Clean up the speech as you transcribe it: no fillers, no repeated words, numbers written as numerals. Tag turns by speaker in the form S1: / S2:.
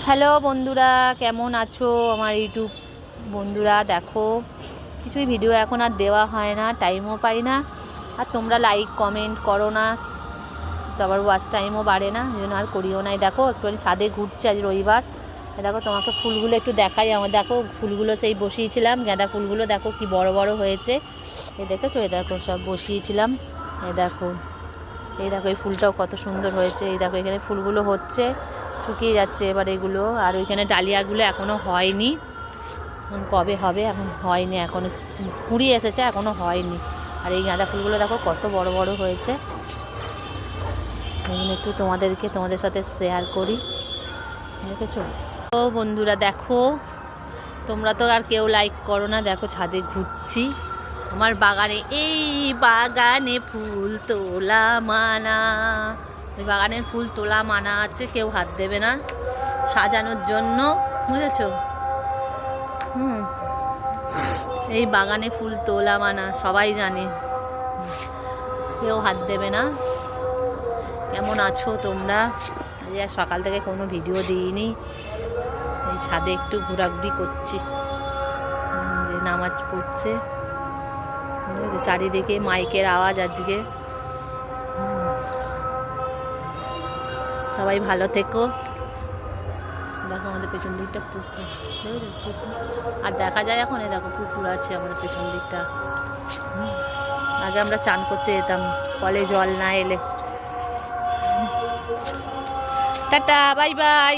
S1: Hello বন্ধুরা, কেমন আছো আমার ইউটিউব বন্ধুরা? দেখো, কিছুই ভিডিও এখন আর দেওয়া হয় না, টাইমও পাই না। আর তোমরা লাইক কমেন্ট করো না, তো আবার ওয়াচ টাইমও বাড়ে না, এই জন্য আর করিও নাই। দেখো একটুখানি ছাদে ঘুরছে, আজ রবিবার। দেখো তোমাকে ফুলগুলো একটু দেখাই। আমার দেখো ফুলগুলো সেই বসিয়েছিলাম, গাঁদা ফুলগুলো দেখো কি বড় বড় হয়েছে। এই দেখেছো? এই দেখো সব বসিয়েছিলাম। এই দেখো, এই দেখো এই ফুলটাও কত সুন্দর হয়েছে। এই দেখো এখানে ফুলগুলো হচ্ছে, শুকিয়ে যাচ্ছে এবার এগুলো। আর ওইখানে ডালিয়াগুলো এখনও হয়নি, এখন কবে হবে, এখন হয়নি, এখনও কুড়ি এসেছে, এখনও হয়নি। আর এই গাঁদা ফুলগুলো দেখো কত বড় বড় হয়েছে। এগুলো একটু তোমাদের সাথে শেয়ার করি, দেখেছো? তো বন্ধুরা দেখো, তোমরা তো আর কেউ লাইক করো না। দেখো ছাদে ঘুরছি আমার বাগানে, এই বাগানে ফুল তোলা মানা। ওই বাগানের ফুল তোলা মানা আছে, কেউ হাত দেবে না সাজানোর জন্য, বুঝেছো? এই বাগানে ফুল তোলা মানা সবাই জানে, কেউ হাত দেবে না। কেমন আছো তোমরা? এই আর সকাল থেকে কোনো ভিডিও দিইনি, এই ছাদে একটু ঘোরাঘুরি করছি। যে নামাজ পড়ছে, চারিদিকে মাইকের আওয়াজ আজকে। সবাই ভালো থেকো। দেখো আমাদের পেছন দিকটা পুকুর, দেখো পুকুর আর দেখা যায় এখন। এই দেখো পুকুর আছে আমাদের পেছন দিকটা। আগে আমরা চান করতে যেতাম কলে জল না এলে। Tata, bye bye.